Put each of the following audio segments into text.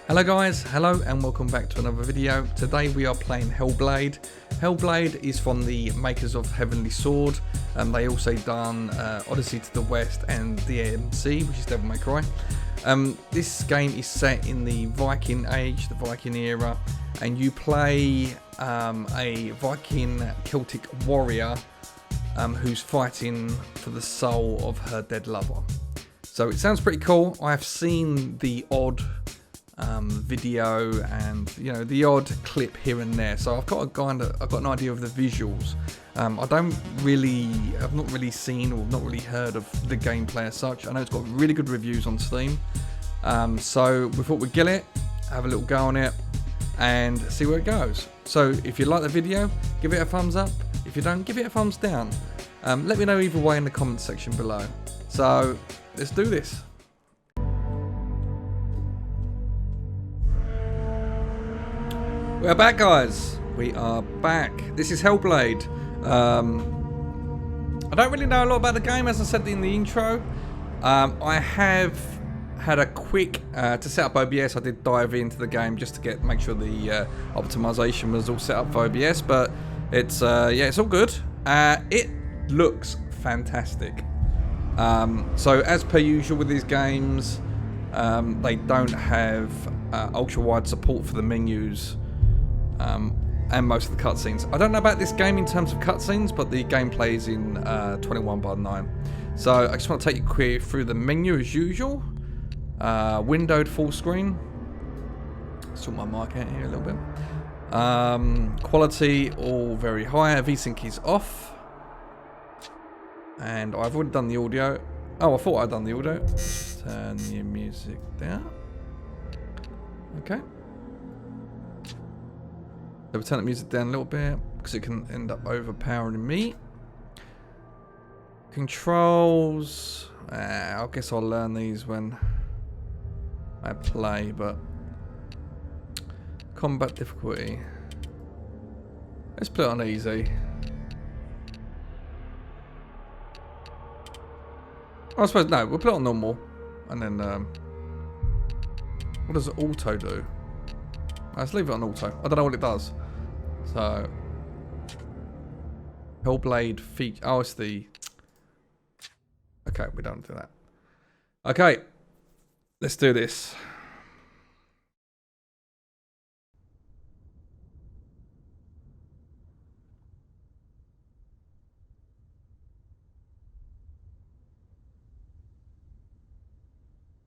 Hello guys, hello and welcome back to another video. Today we are playing Hellblade. Hellblade is from the makers of Heavenly Sword. They also done Odyssey to the West and DMC, which is Devil May Cry. This game is set in the Viking age, the Viking era, and you play a Viking Celtic warrior who's fighting for the soul of her dead lover. So it sounds pretty cool. I've seen the odd video and the odd clip here and there, so I've got an idea of the visuals. I've not really seen or not really heard of the gameplay as such. I know it's got really good reviews on Steam, so we thought we'd get it, have a little go on it and see where it goes. So if you like the video, give it a thumbs up. If you don't, give it a thumbs down. Let me know either way in the comments section below. So let's do this. We are back, guys. We are back. This is Hellblade. I don't really know a lot about the game, as I said in the intro. I have had a quick to set up OBS. I did dive into the game just to make sure the optimization was all set up for OBS, but it's it's all good. It looks fantastic. So as per usual with these games, they don't have ultra wide support for the menus. And most of the cutscenes. I don't know about this game in terms of cutscenes, but the gameplay is in 21:9. So I just want to take you quick through the menu as usual. Windowed full screen. Sort my mic out here a little bit. Quality all very high. VSync is off. And I've already done the audio. Oh, I thought I'd done the audio. Turn your music down. Okay. So we'll turn the music down a little bit because it can end up overpowering me. Controls. I guess I'll learn these when I play, but combat difficulty. Let's put it on easy. I suppose no, we'll put it on normal, and then what does auto do? Let's leave it on auto. I don't know what it does. So Hellblade feature. Oh, it's the. Okay, we don't do that. Okay, let's do this.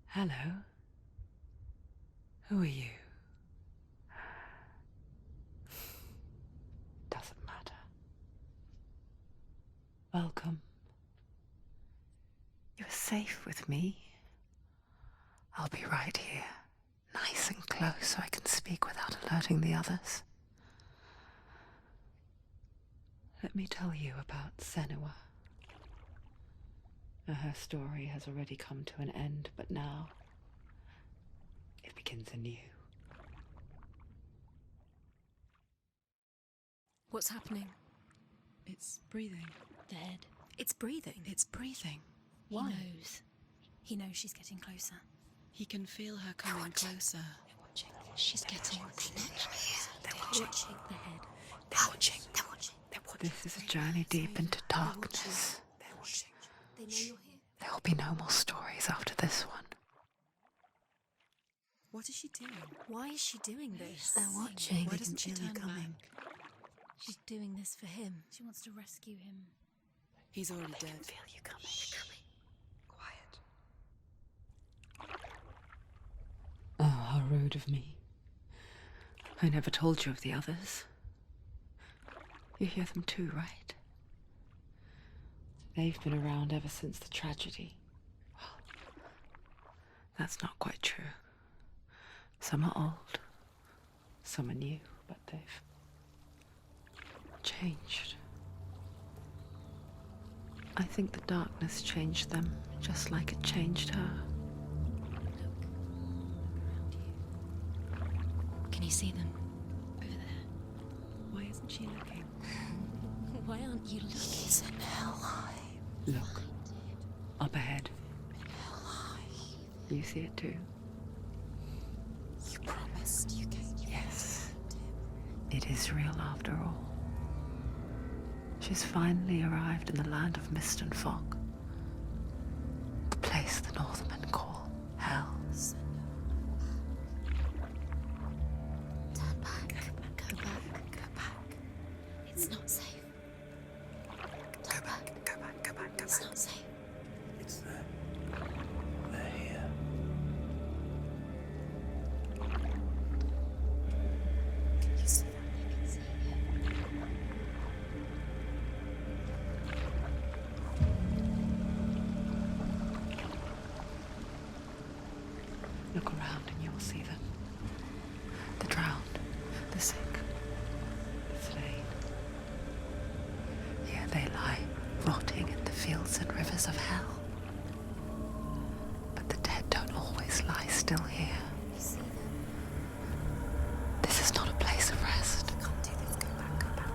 Hello. Who are you? Doesn't matter. Welcome. You're safe with me. I'll be right here, nice and close so I can speak without alerting the others. Let me tell you about Senua. Her story has already come to an end, but now it begins anew. What's happening? It's breathing. Dead. It's breathing. It's breathing. Why? He knows. He knows she's getting closer. He can feel her coming closer. They're watching. She's getting closer. They're They're watching. watching the head. They're watching. They're watching. They're watching. This is a journey deep into darkness. They're watching. They know you're here. There will be no more stories after this one. What is she doing? Why is she doing this? They're watching. Why They doesn't she can feel turn you coming. back? She's doing this for him. She wants to rescue him. He's already dead. Feel you coming. Quiet. Oh, how rude of me. I never told you of the others. You hear them too, right? They've been around ever since the tragedy. Well, that's not quite true. Some are old, some are new, but they've changed. I think the darkness changed them, just like it changed her. Can you see them? Over there. Why isn't she looking? Why aren't you looking? He's in hell. Look, up ahead. You see it too? You promised you came. Yes, it is real after all. She's finally arrived in the land of mist and fog. The place the Northmen call Hell. Turn back. Go back. Go back. It's not safe. Go back, go back, go back, go It's back. not safe. It's them. They're here. You see that? I can see it. Look around and you'll see them. The drowned, the sick, the slain. Here they lie, rotting in the fields and rivers of hell. But the dead don't always lie still here. You see them. This is not a place of rest. You can't do this. Go back, go back.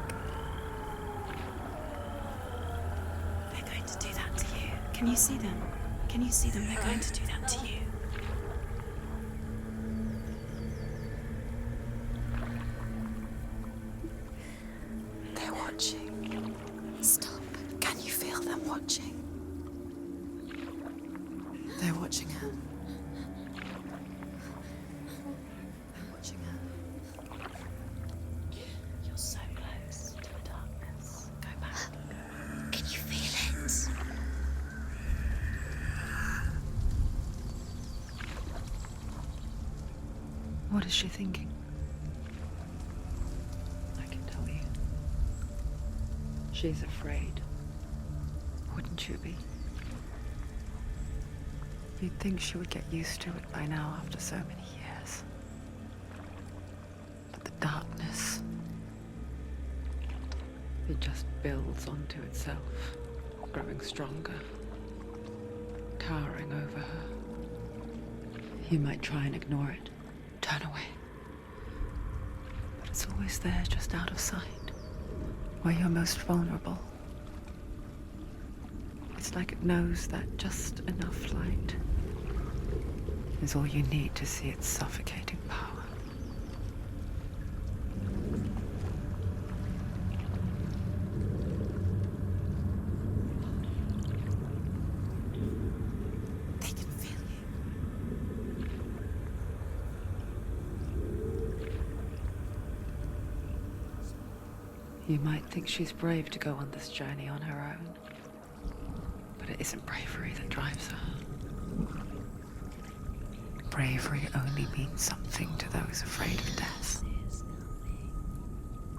They're going to do that to you. Can you see them? Can you see them? They're going to do that to you. They're watching. Stop. Can you feel them watching? They're watching her. They're watching her. You're so close to the darkness. Go back. Can you feel it? What is she thinking? I can tell you. She's afraid. Wouldn't you be? You'd think she would get used to it by now after so many years. But the darkness, it just builds onto itself, growing stronger, towering over her. You might try and ignore it, turn away. But it's always there, just out of sight, where you're most vulnerable. It's like it knows that just enough light is all you need to see its suffocating power. They can feel you. You might think she's brave to go on this journey on her own, but it isn't bravery that drives her. Bravery only means something to those afraid of death.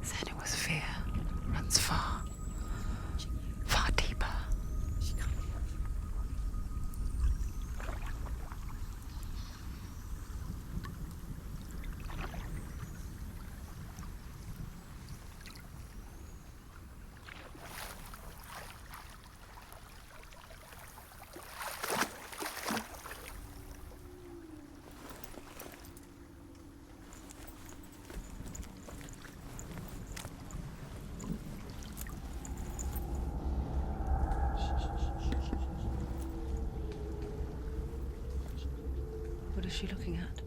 Senua's fear runs far, far deeper. She can't feel you. What is she looking at?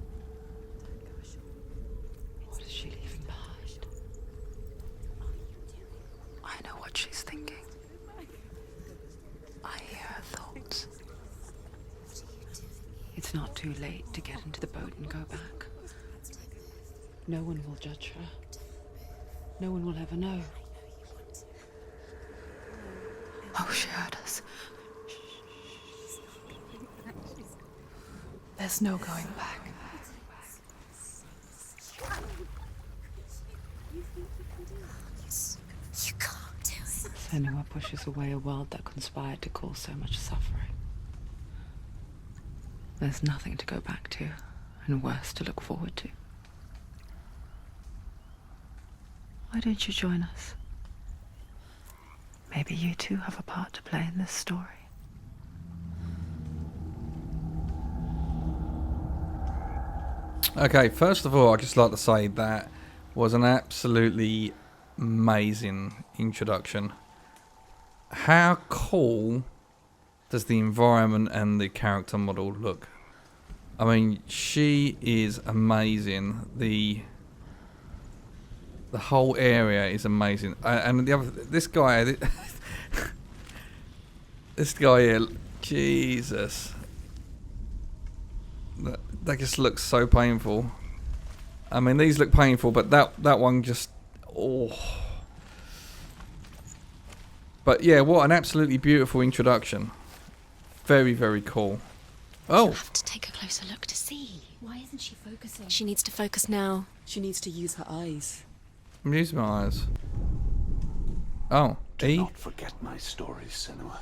What is she leaving behind? I know what she's thinking. I hear her thoughts. It's not too late to get into the boat and go back. No one will judge her. No one will ever know. Oh, she heard us. There's no going back. You can't do it. Senua pushes away a world that conspired to cause so much suffering. There's nothing to go back to, and worse to look forward to. Why don't you join us? Maybe you too have a part to play in this story. Okay, first of all, I'd just like to say that was an absolutely amazing introduction. How cool does the environment and the character model look? I mean, she is amazing. The whole area is amazing. And the other, this guy, this guy here, Jesus, that just looks so painful. I mean, these look painful, but that one just, oh. But yeah, what an absolutely beautiful introduction. Very, very cool. Oh. You'll have to take a closer look to see. Why isn't she focusing? She needs to focus now. She needs to use her eyes. I'm using my eyes. Oh, Do E? not forget my stories, Senua.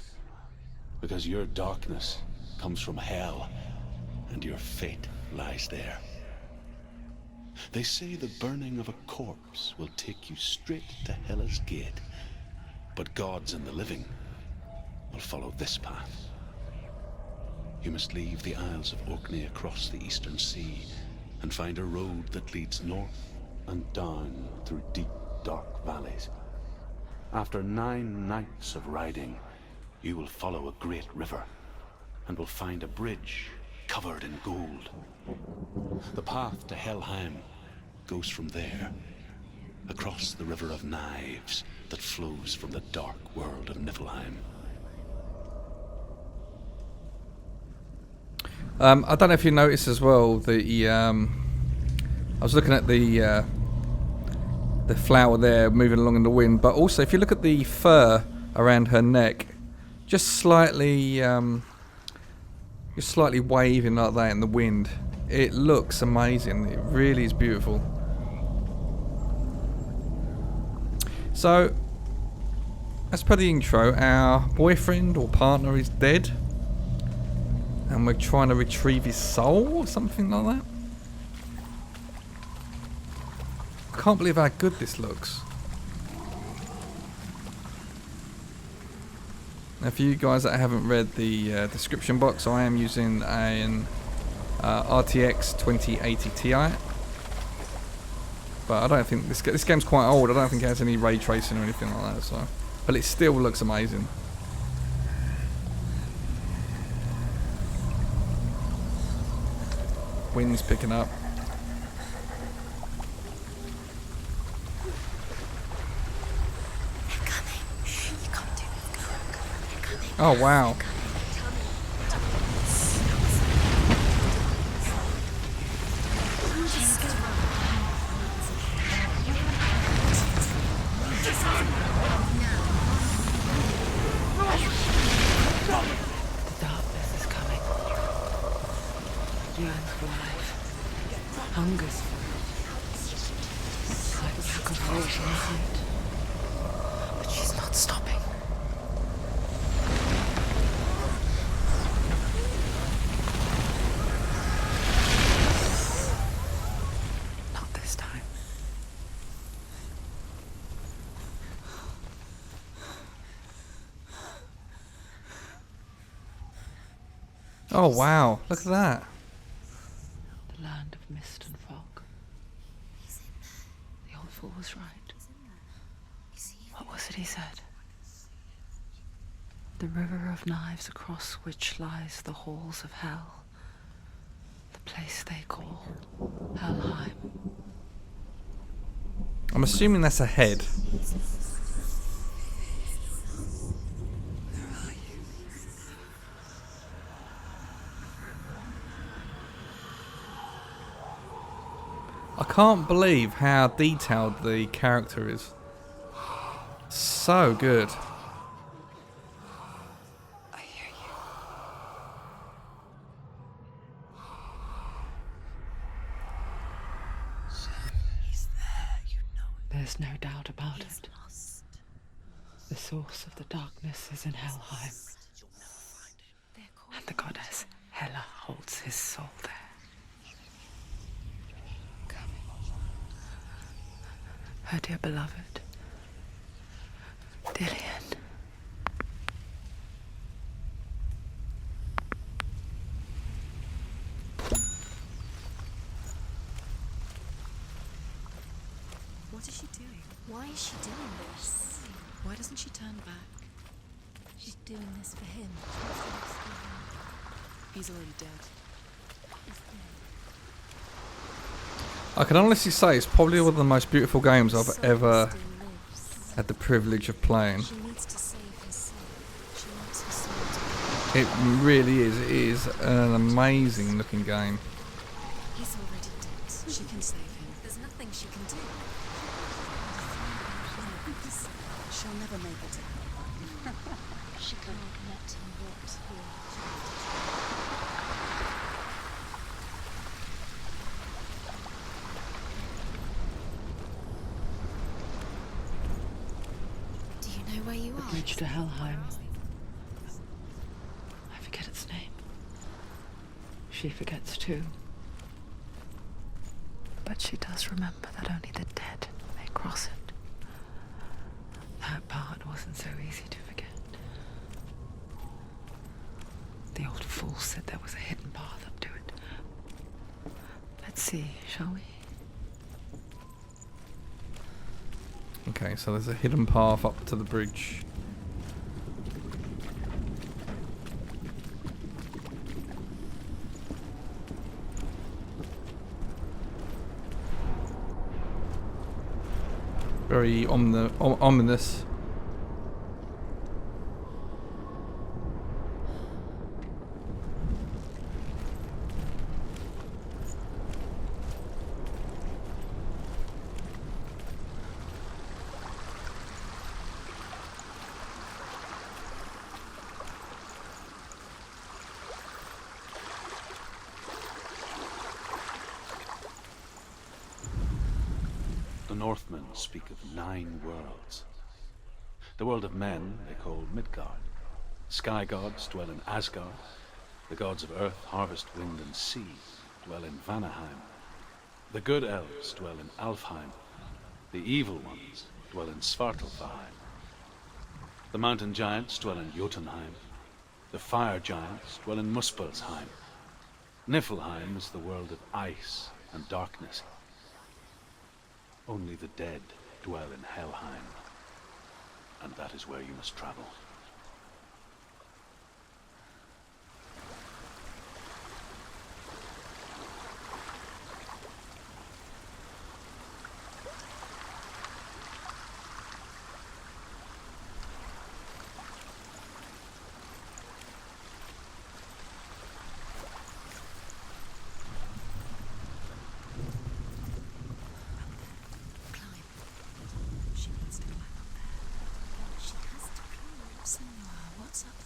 Because your darkness comes from hell, and your fate lies there. They say the burning of a corpse will take you straight to Hela's gate. But gods and the living will follow this path. You must leave the Isles of Orkney across the eastern sea and find a road that leads north and down through deep, dark valleys. After 9 nights of riding, you will follow a great river and will find a bridge covered in gold. The path to Helheim goes from there, across the River of Knives that flows from the dark world of Niflheim. I don't know if you noticed as well, I was looking at the flower there moving along in the wind, but also if you look at the fur around her neck, just slightly waving like that in the wind. It looks amazing. It really is beautiful. So, as per the intro, our boyfriend or partner is dead, and we're trying to retrieve his soul or something like that. I can't believe how good this looks. Now, for you guys that haven't read the description box, I am using an RTX 2080 Ti. But I don't think this game's quite old. I don't think it has any ray tracing or anything like that. So, but it still looks amazing. Wind's picking up. They're coming. You can't do it. Come on. They're coming. Oh wow. The darkness is coming. Yearns for life. Hungers for it. Like pack of wolves in the hunt. But she's not stopping. Not this time. Oh wow. Look at that. The land of mist and fog. The old fool was right. What was it he said? The river of knives across which lies the halls of hell. The place they call Helheim. I'm assuming that's a head. I can't believe how detailed the character is. So good. I hear you. He's there, you know it. There's no doubt about He's it. lost. The source of the darkness is in Helheim, They're called and the goddess Hela holds his soul there. Her dear beloved, Dillian. What is she doing? Why is she doing this? Why doesn't she turn back? She's doing this for him. He's already dead. I can honestly say it's probably one of the most beautiful games I've ever had the privilege of playing. She needs to save her son. She wants her son to It really is. It is an amazing looking game. He's already dead. She can save him. There's nothing she can do. She'll never make it to hell. She can't let him rot here. Do you know where you are? Bridge to Helheim. I forget its name. She forgets too. But she does remember that only the dead may cross it. That part wasn't so easy to forget. The old fool said there was a hidden path up to it. Let's see, shall we? Okay, so there's a hidden path up to the bridge. Very ominous. The Northmen speak of 9 worlds. The world of men they call Midgard. Sky gods dwell in Asgard. The gods of earth, harvest, wind, and sea dwell in Vanaheim. The good elves dwell in Alfheim. The evil ones dwell in Svartalfheim. The mountain giants dwell in Jotunheim. The fire giants dwell in Muspelheim. Niflheim is the world of ice and darkness. Only the dead dwell in Helheim, and that is where you must travel. She needs to climb up there. She has to climb. Senua, what's up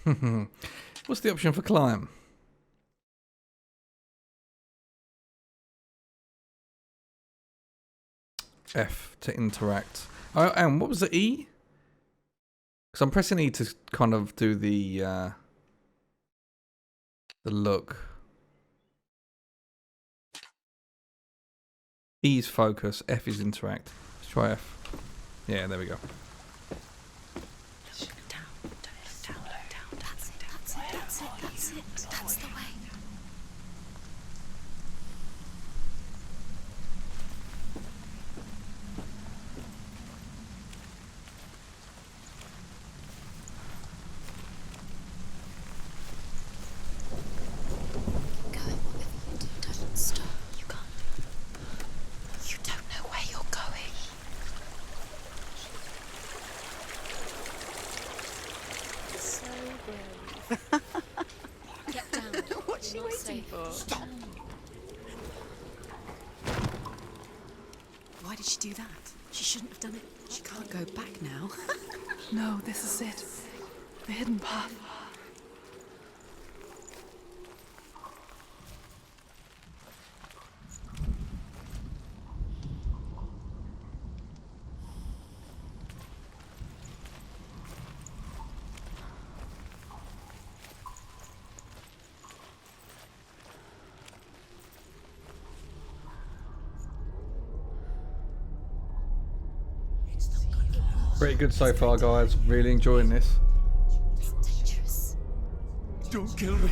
there? What's the option for climb? F to interact. Oh, and what was the E? Because I'm pressing E to kind of do the look. E is focus, F is interact. Let's try F. Yeah, there we go. Down. That's it. That's the way. Going whatever you do, don't stop. You can't. You don't know where you're going. So brave. Get down. What's she waiting for? Stop. Why did she do that? She shouldn't have done it. She can't go back now. No, this is it. The hidden path. Pretty good so far, guys. Really enjoying this. It's dangerous. Don't kill me.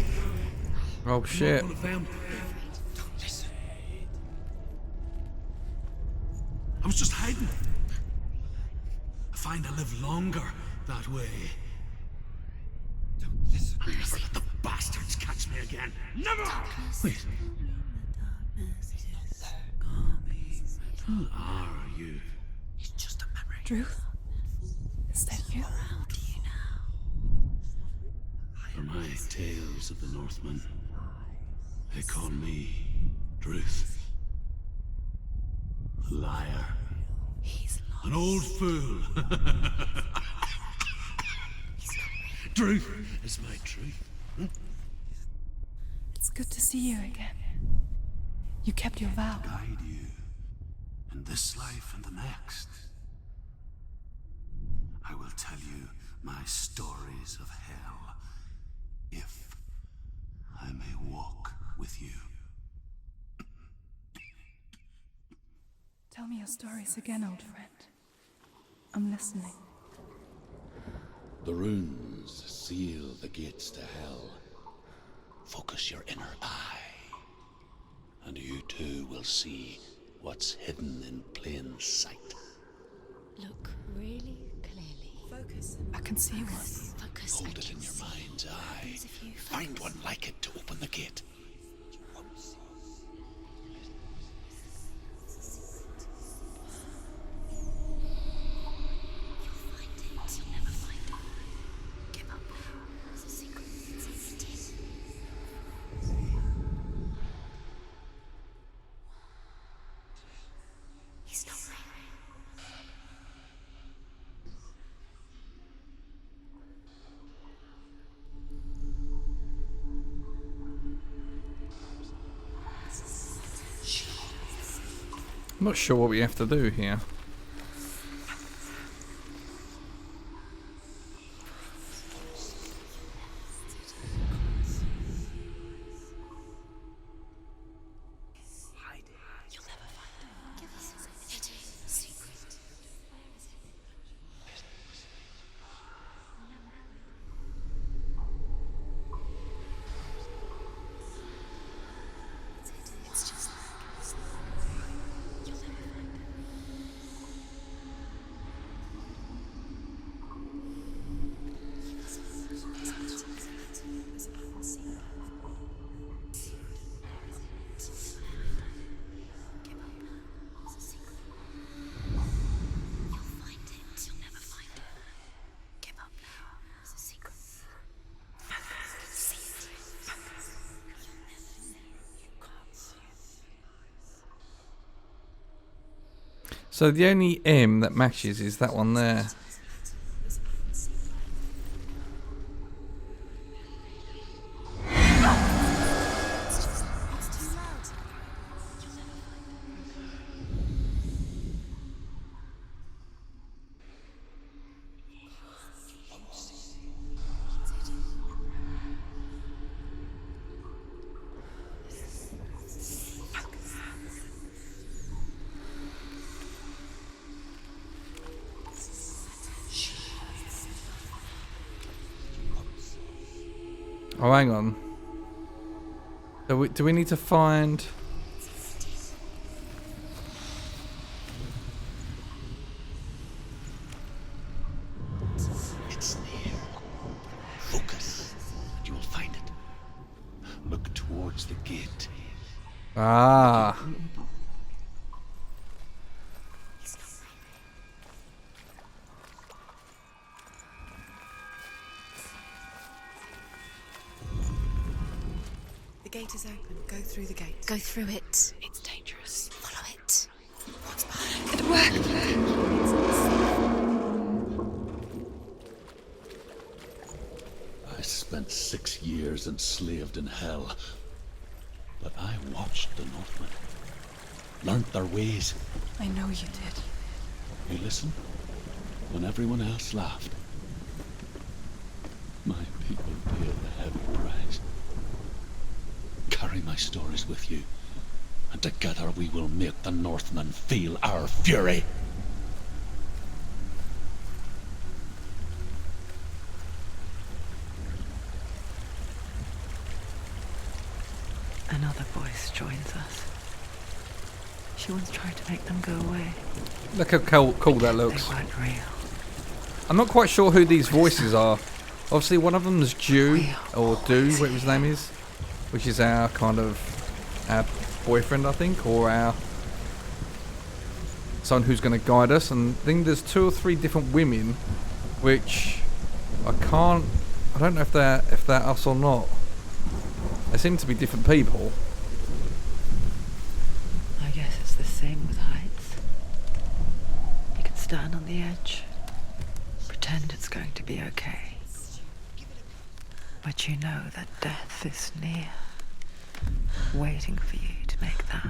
Oh shit. One of them. Don't listen. I was just hiding. I find I live longer that way. Don't listen. Iris. catch me again. Never! Wait. Who are you? It's just a memory. Drew? Is that you? For my tales of the Northmen, they call me Druth. A liar. He's lost. An old fool. Truth is my truth. It's good to see you again. You kept your vow. Guide you in this life and the next. I will tell you my stories of hell, if I may walk with you. Tell me your stories again, old friend. I'm listening. The runes seal the gates to hell. Focus your inner eye, and you too will see what's hidden in plain sight. Look really clearly. Focus. I can see one. Focus. Hold it in your mind's eye. If you Find one like it to open the gate. You'll never find it. Give up now. There's a secret. He's not right. I'm not sure what we have to do here. You'll never find it. Give us it is a secret. It's just you'll never find it. Give up now. It's a secret. You'll find it. You'll never find it. Give up now. It's a secret. See it. You'll never know. You can't see it. So the only M that matches is that one there. It's too loud. You'll never find it. Oh, hang on. Do we need to find... It's near. Focus, and you will find it. Look towards the gate. Ah. The gate is open. Go through the gate. Go through it. It's dangerous. Follow it. What's behind? It worked! I spent 6 years enslaved in hell. But I watched the Northmen. Learned their ways. I know you did. You listened when everyone else laughed. My people paid the heavy price. Carry my stories with you, and together we will make the Northmen feel our fury. Another voice joins us. She once tried to make them go away. Look how cool that looks. They weren't real. I'm not quite sure who these voices are, Obviously, one of them is Dew, or Do, whatever his name is, which is our kind of our boyfriend, I think, or our someone who's going to guide us. And I think there's 2 or 3 different women, which I don't know if they're us or not. They seem to be different people. I guess it's the same with heights. You can stand on the edge, pretend it's going to be okay. But you know that death is near, waiting for you to make that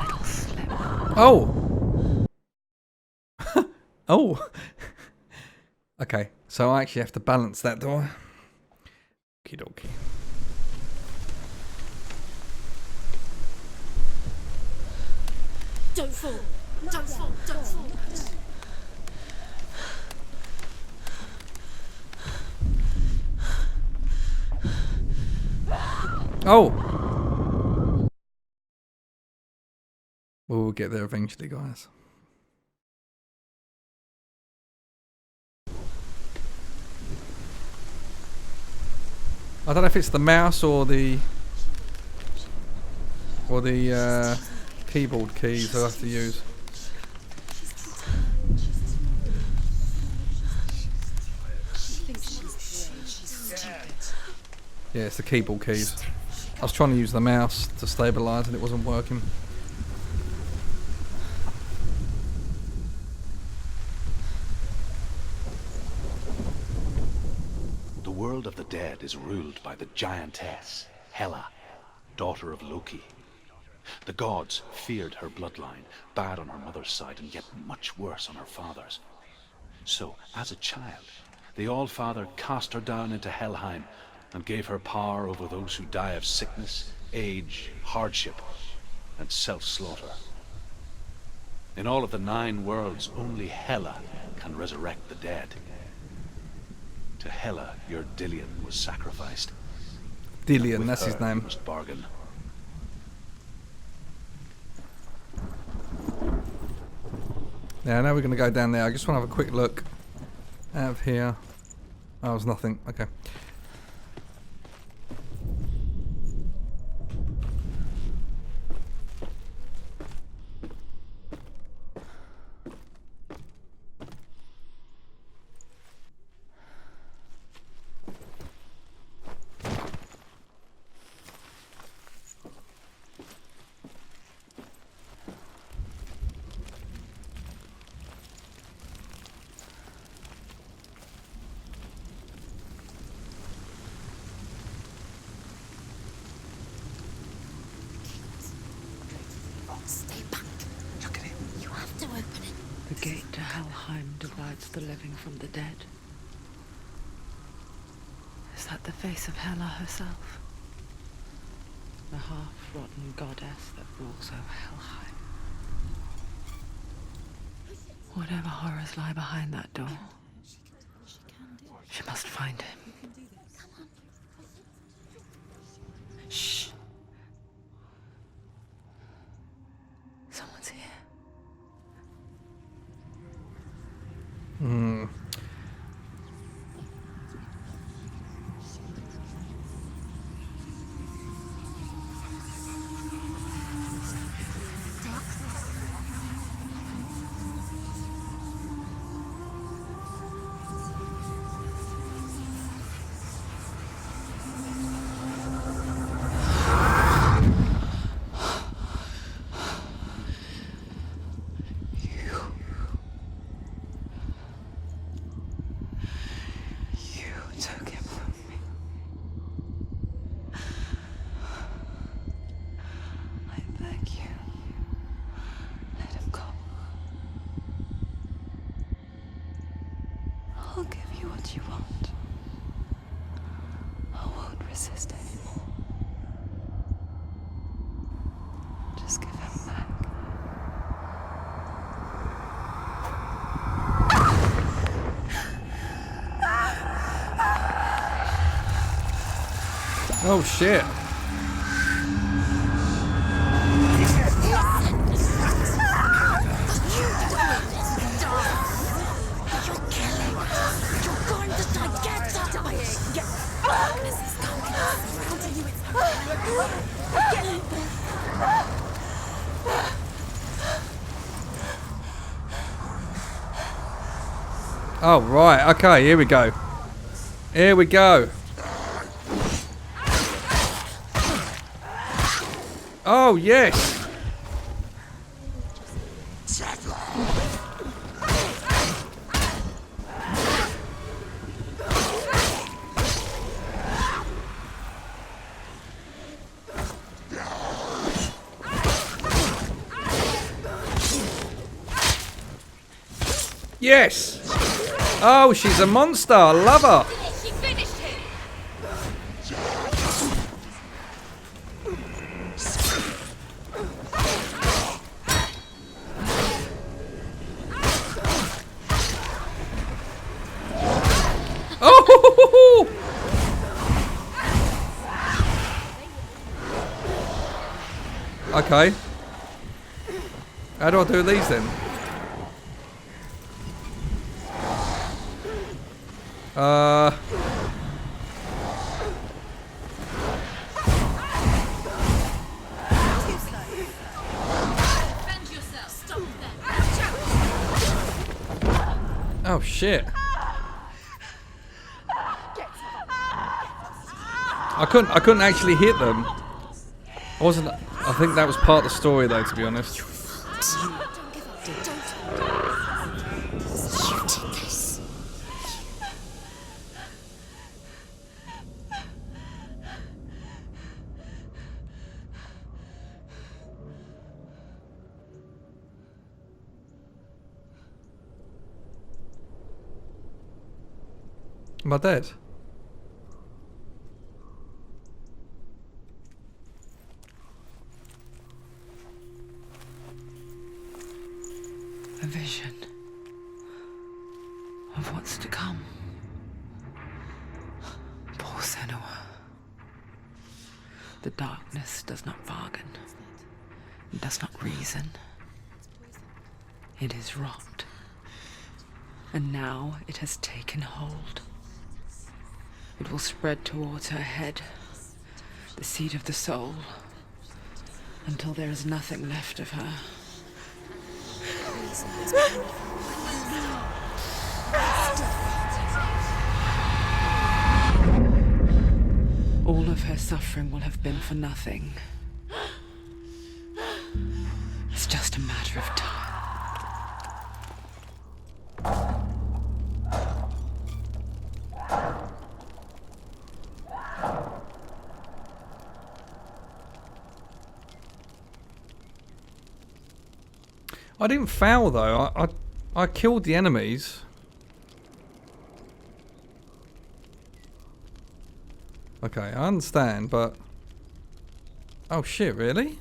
little slip. Oh! Oh! Okay, so I actually have to balance that door. Okie dokie. Don't fall. Don't fall. Don't fall. Oh! We'll get there eventually, guys. I don't know if it's the mouse or the keyboard keys I have to use. Yeah, it's the keyboard keys. I was trying to use the mouse to stabilise and it wasn't working. The world of the dead is ruled by the giantess, Hela, daughter of Loki. The gods feared her bloodline, bad on her mother's side and yet much worse on her father's. So, as a child, the All-Father cast her down into Helheim and gave her power over those who die of sickness, age, hardship, and self-slaughter. In all of the 9 worlds, only Hela can resurrect the dead. To Hela, your Dillion was sacrificed. Dillion, that's his name. You must bargain. Yeah, now we're going to go down there. I just want to have a quick look out of here. Oh, there's nothing. Okay. Stay back. Look at it. You have to open it. The gate to Helheim divides the living from the dead. Is that the face of Hela herself? The half-rotten goddess that walks over Helheim. Whatever horrors lie behind that door, she must find him. Shh. Someone's here. Hmm. I'll give you what you want. I won't resist anymore. Just give him back. Oh shit. You're going to die. Get up. Oh, right. Okay, here we go. Here we go. Oh, yes. Yes. Oh, she's a monster. I love her. She finished him. Oh. Okay. How do I do these then? Defend yourself. Stop them. Oh shit. I couldn't actually hit them. I think that was part of the story though, to be honest. Don't give up. Don't. You did this. Am I dead? A vision of what's to come. Poor Senua. The darkness does not bargain. It does not reason. It is rot. And now it has taken hold. It will spread towards her head, the seat of the soul, until there is nothing left of her. All of her suffering will have been for nothing. It's just a matter of time. I didn't fail though. I killed the enemies. Okay, I understand, but... Oh shit, really?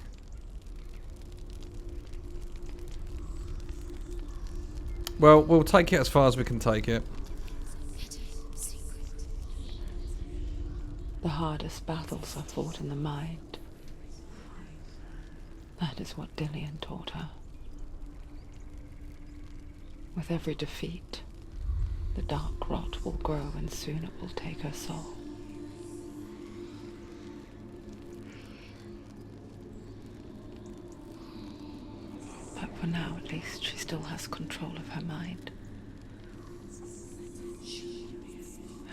Well, we'll take it as far as we can take it. The hardest battles are fought in the mind. That is what Dillian taught her. With every defeat, the dark rot will grow and soon it will take her soul. But for now, at least, she still has control of her mind.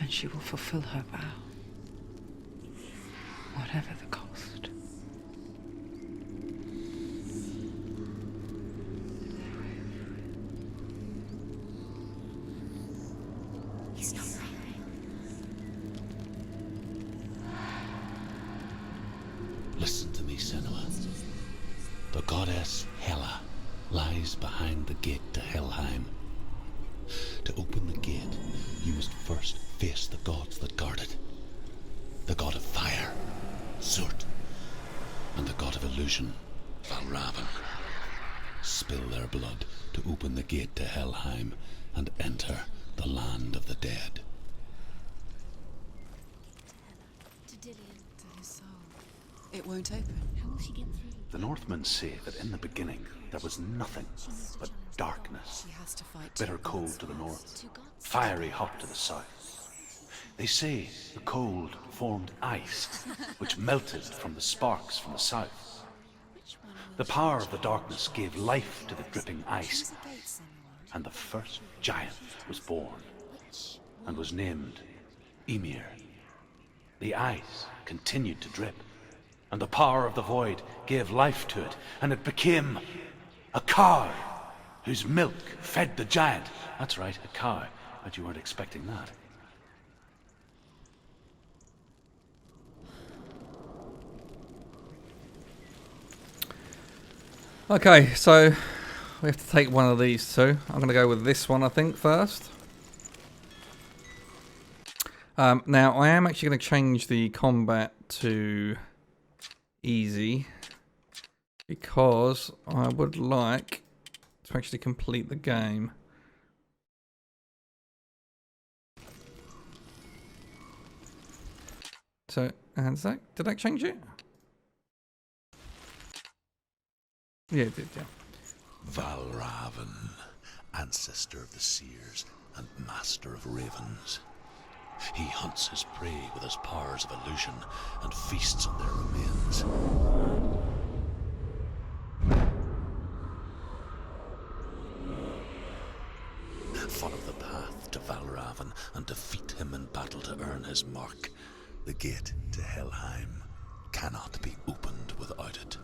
And she will fulfill her vow, whatever the cost. He's not right. Listen to me, Senua. The goddess Hela lies behind the gate to Helheim. To open the gate, you must first face the gods that guard it. The god of fire, Zurt, and the god of illusion, Valravan. Spill their blood to open the gate to Helheim and enter the land of the dead. To Dillian. To his soul. It won't open. How will she get through? The Northmen say that in the beginning there was nothing but darkness. She has to fight. Bitter cold to the north, Two gods. fiery hot to the south. They say the cold formed ice, which melted from the sparks from the south. The power of the darkness gave life to the dripping ice, and the first giant was born, and was named Ymir. The ice continued to drip, and the power of the void gave life to it, and it became a cow, whose milk fed the giant. That's right, a cow. Bet you weren't expecting that. Okay, so we have to take one of these two. I'm going to go with this one, I think, first. Now, I am actually going to change the combat to easy, because I would like to actually complete the game. So, did that change it? Yeah, it did, yeah. Valravan, ancestor of the seers and master of ravens. He hunts his prey with his powers of illusion and feasts on their remains. Follow the path to Valravan and defeat him in battle to earn his mark. The gate to Helheim cannot be opened without it.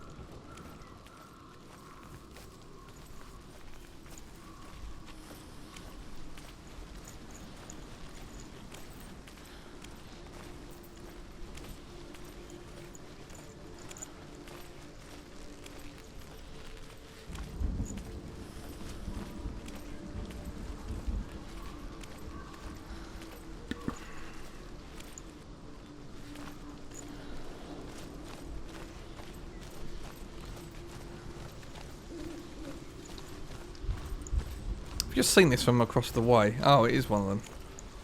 I've just seen this from across the way. Oh, it is one of them.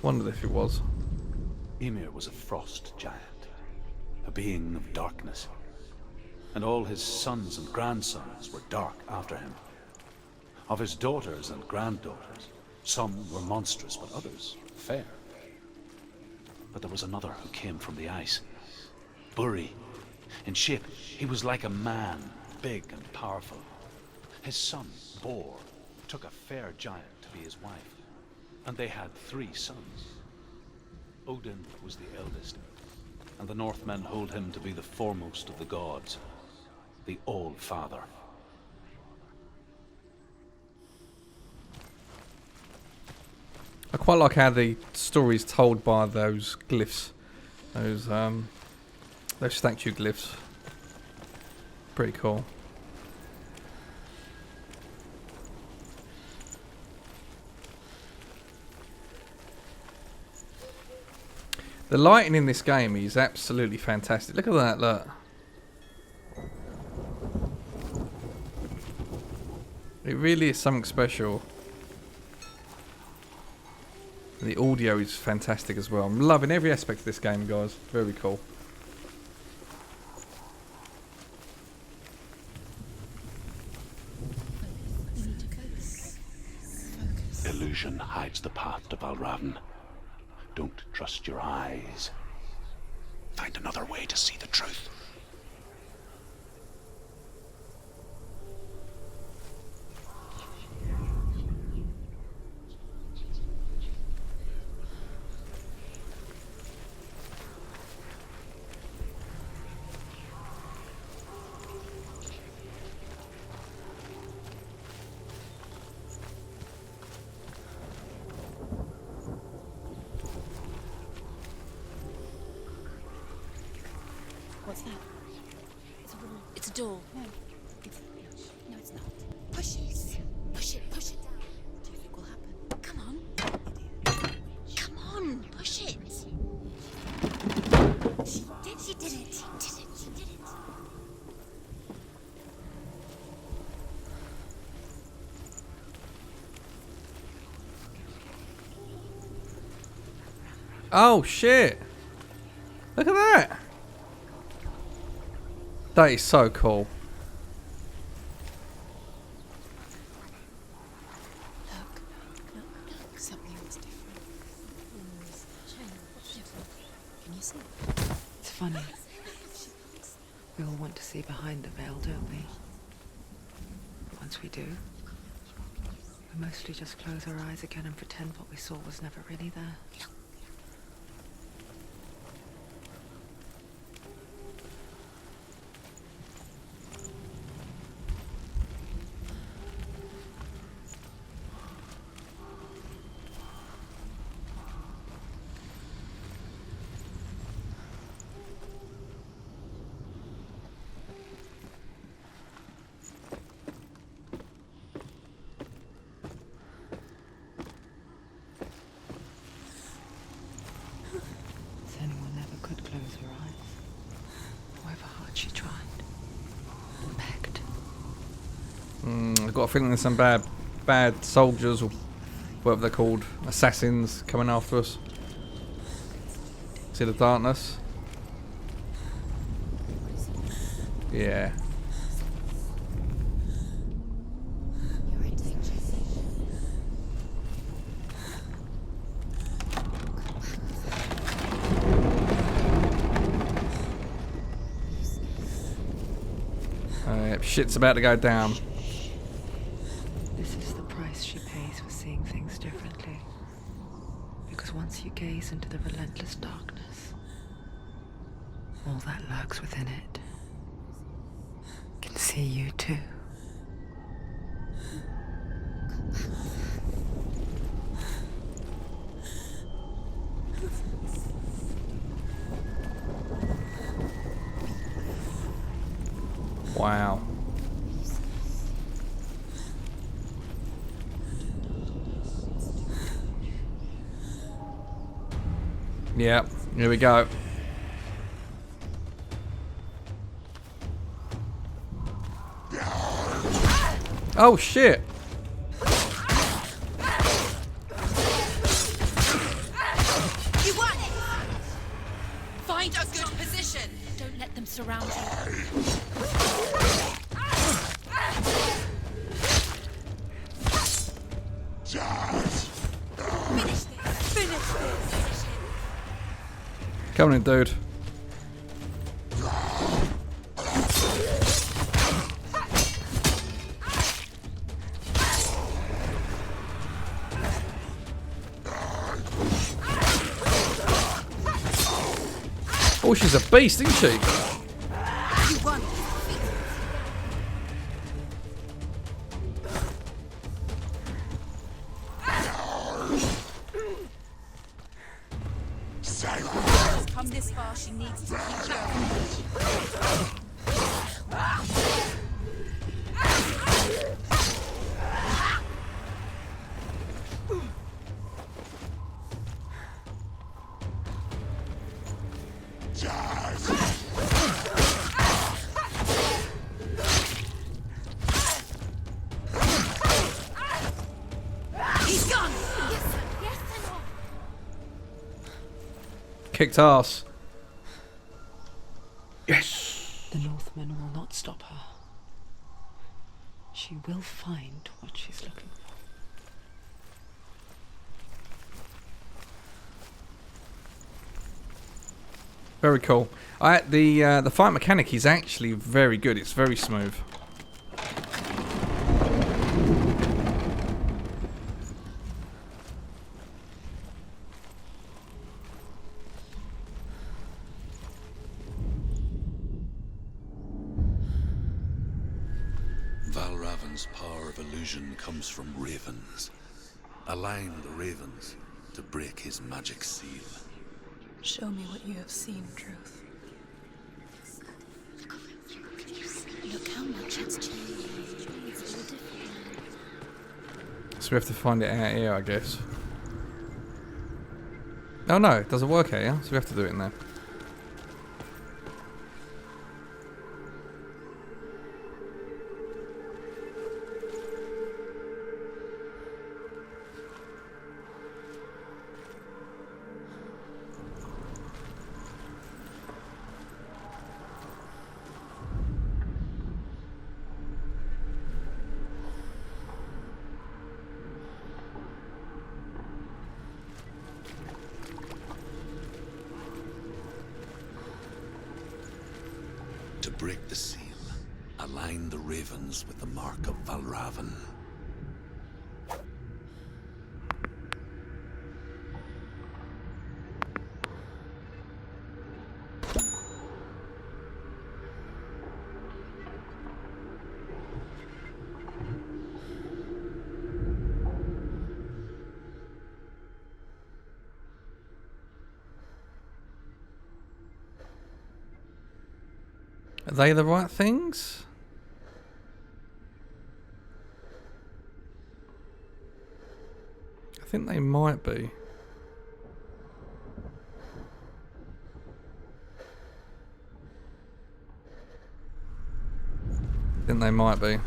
Wondered if it was. Ymir was a frost giant, a being of darkness, and all his sons and grandsons were dark after him. Of his daughters and granddaughters, some were monstrous, but others fair. But there was another who came from the ice. Buri. In shape, he was like a man, big and powerful. His son, Bor, took a fair giant to be his wife, and they had 3 sons. Odin was the eldest, and the Northmen hold him to be the foremost of the gods, the All-Father. I quite like how the story's told by those glyphs, those statue glyphs. Pretty cool. The lighting in this game is absolutely fantastic. Look at that, look. It really is something special. The audio is fantastic as well. I'm loving every aspect of this game, guys. Very cool. Illusion hides the path to Valravan. Don't trust your eyes. Find another way to see the truth. What's that? It's a wall. It's a door. No. No, it's not. Push it. Push it. Push it down. What do you think will happen? Come on. Come on. Push it. She did it. She did it. She did it. Oh, shit. Look at that. That is so cool. Look. Something was different. Can you see? It's funny. We all want to see behind the veil, don't we? Once we do, we We mostly just close our eyes again and pretend what we saw was never really there. Senua never could close her eyes. However hard she tried. And begged. I've got a feeling there's some bad soldiers, or whatever they're called, assassins, coming after us. See the darkness? Yeah. You're in danger. Shit's about to go down. This is the price she pays for seeing things differently. Because once you gaze into the relentless darkness, all that lurks within it can see you too. Wow. Yep, here we go. Oh shit! You won it! Find a good position. Don't let them surround you. Finish this. Finish this. Come in, dude. Oh, she's a beast, isn't she? You won. Come this far, she needs to keep going. He's gone. Yes, sir. Yes, sir. Kicked ass. Yes. The Northmen will not stop her. She will find what she's looking for. Very cool. The fight mechanic is actually very good. It's very smooth. Valravan's power of illusion comes from ravens. Align the ravens to break his magic seal. Show me what you have seen, Truth. Look how much it's changed. It's all different. So we have to find it out here, I guess. Oh no, it doesn't work out here, so we have to do it in there. To break the seal, align the ravens with the mark of Valravan. Are they the right things? I think they might be. I think they might be.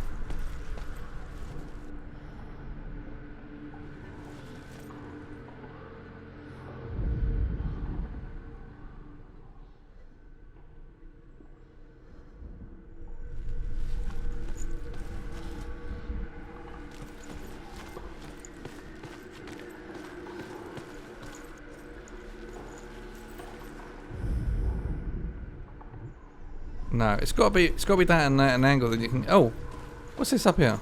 No, it's got to be that and an angle that you can. Oh, what's this up here?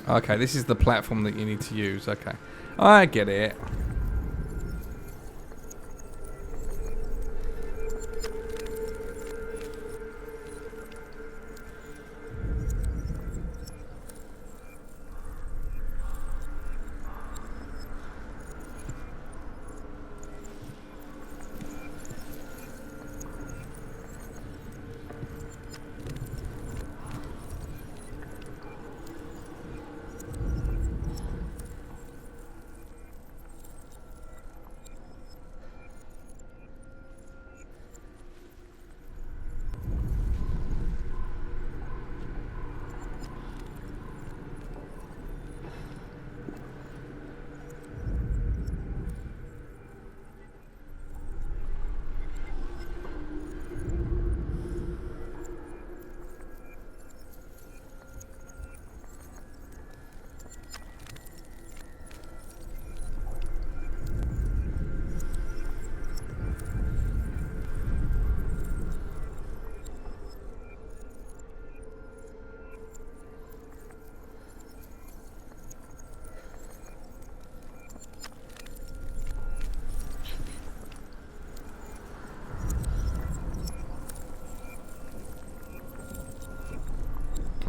Okay, this is the platform that you need to use. Okay, I get it.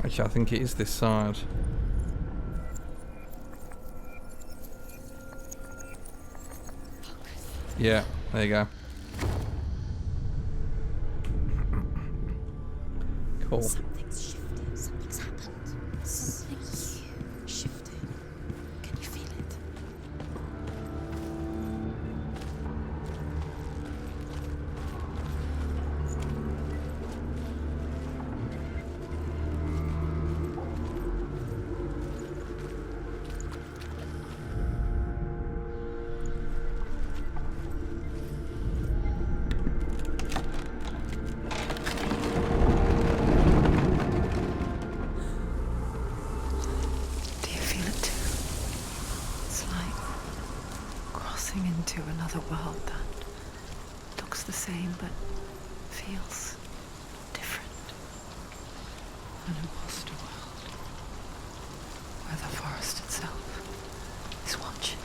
Actually, I think it is this side. Yeah, there you go. Cool. Something's shifted. Something's happened. Something shifting. Can you feel it? Into another world that looks the same but feels different. An imposter world where the forest itself is watching.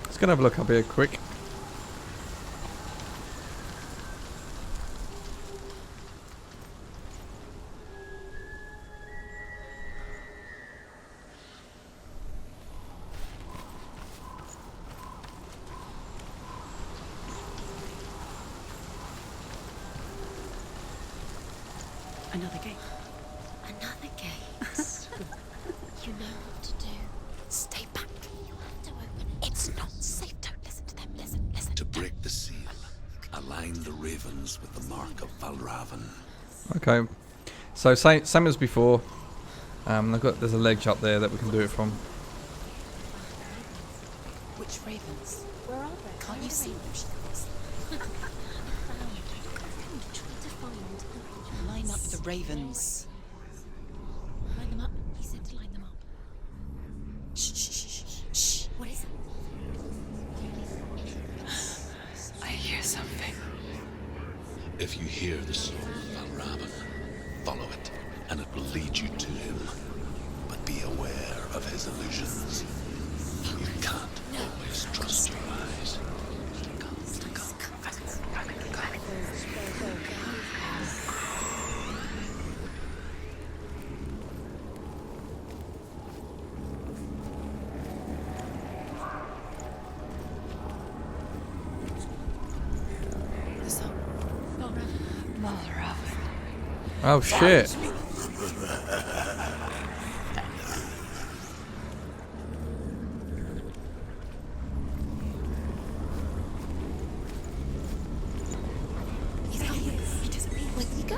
Let's go and have a look up here quick. Another gate. Another gate. You know what to do. Stay back. You have to open it. It's not safe. Don't listen to them. Listen. To break the seal, align the ravens with the mark of Valravan. Okay. So same as before. There's a ledge up there that we can do it from. Which ravens? Where are they? Can't you see them? Line up the ravens. Line them up. He said to line them up. Shh. What is it? If you hear the song of Valravan, follow it, and it will lead you to him. But be aware of his illusions. You can't always trust your eyes. Oh shit. He disappeared. Where did he go?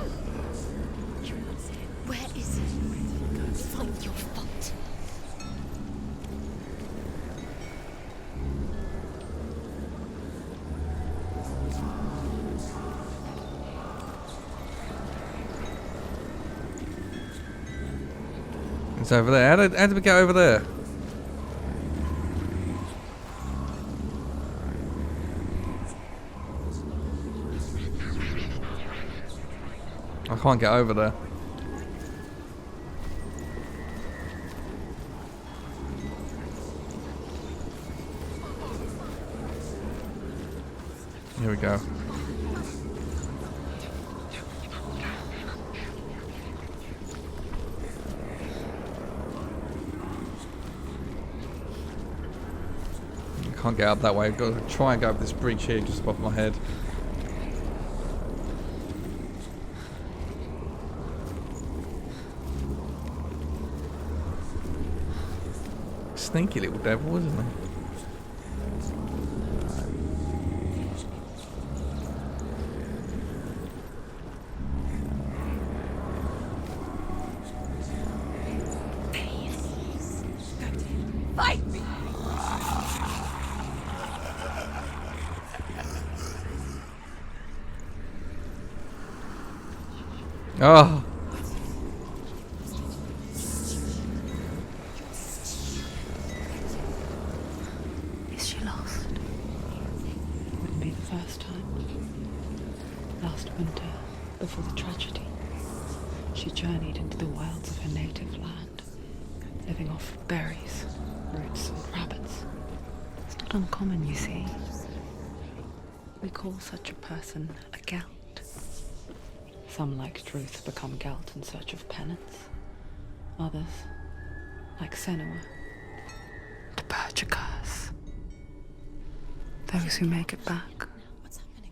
Where is he? It's not your fault. It's over there. How did we get over there? I can't get over there. Here we go. Can't get up that way. I've got to try and go up this bridge here just above my head. Sneaky little devil, isn't he? Fight me! Oh. Is she lost? Wouldn't be the first time. Last winter, before the tragedy, she journeyed into the wilds of her native land, living off berries, roots, and rabbits. It's not uncommon, you see. We call such a person a gelt. Some, like Truth, become gelt in search of penance. Others, like Senua, to purge a curse. Those who make it back. What's happening?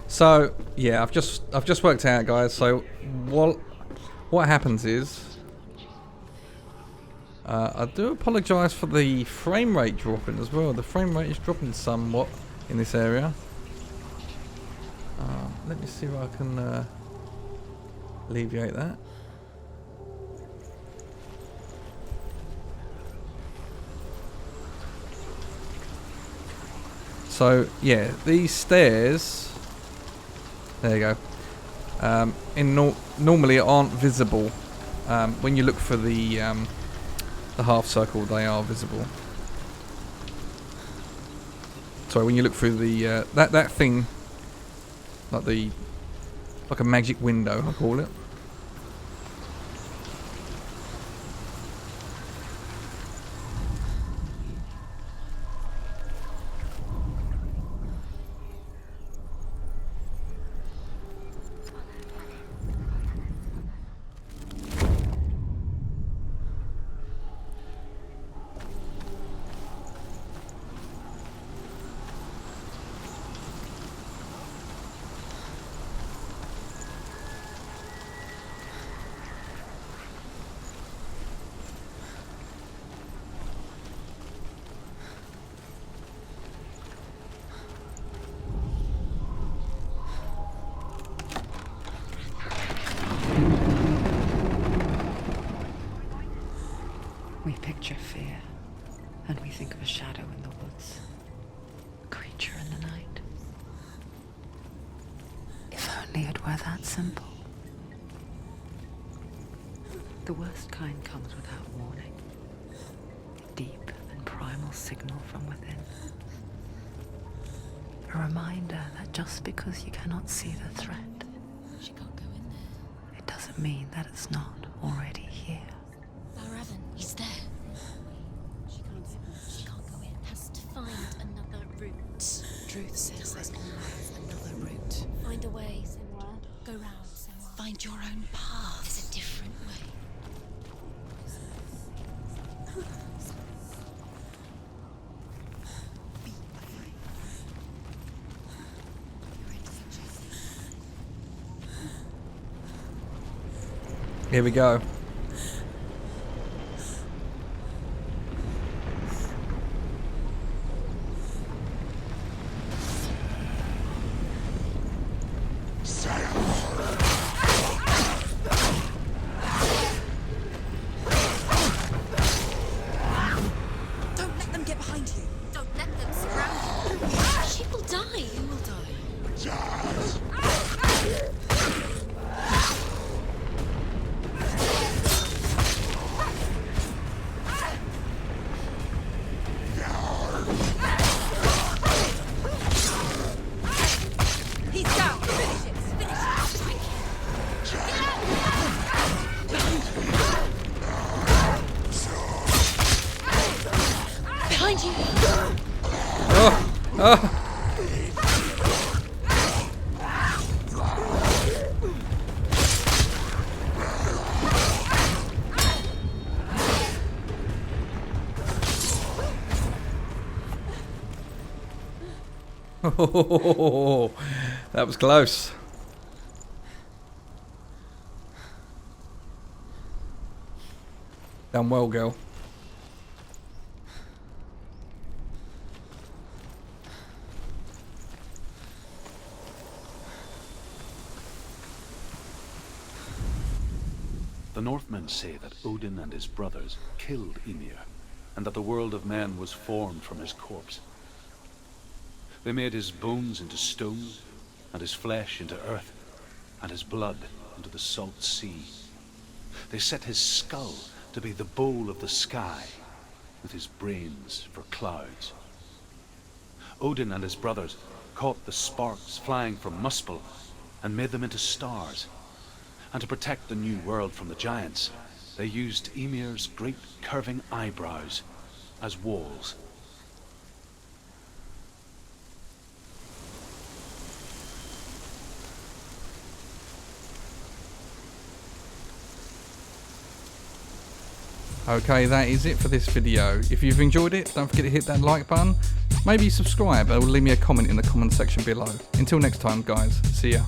So yeah, I've just worked out, guys. So what happens is, I do apologise for the frame rate dropping as well. The frame rate is dropping somewhat in this area. Let me see if I can alleviate that. So yeah, these stairs. There you go. Normally aren't visible. When you look for the half circle, they are visible. Sorry, when you look through the that thing, like a magic window, I call it. We picture fear, and we think of a shadow in the woods, a creature in the night. If only it were that simple. The worst kind comes without warning. Deep and primal signal from within. A reminder that just because you cannot see the threat, She can't go in there. it doesn't mean that it's not already here. Baravan, he's there. She can't go in. Has to find another route. Truth says there's always another route. Find a way, Senua. Go round, Senua. Find your own path. There's a different way. Be afraid. You're in danger. Here we go. Don't let them get behind you. Don't let them surround you. She will die. You will die. He's down. Finish it. Finish it. Behind you. Oh, that was close. Done well, girl. The Northmen say that Odin and his brothers killed Ymir, and that the world of men was formed from his corpse. They made his bones into stone, and his flesh into earth, and his blood into the salt sea. They set his skull to be the bowl of the sky, with his brains for clouds. Odin and his brothers caught the sparks flying from Muspel and made them into stars. And to protect the new world from the giants, they used Ymir's great curving eyebrows as walls. Okay, that is it for this video. If you've enjoyed it, don't forget to hit that like button. Maybe subscribe or leave me a comment in the comment section below. Until next time, guys. See ya.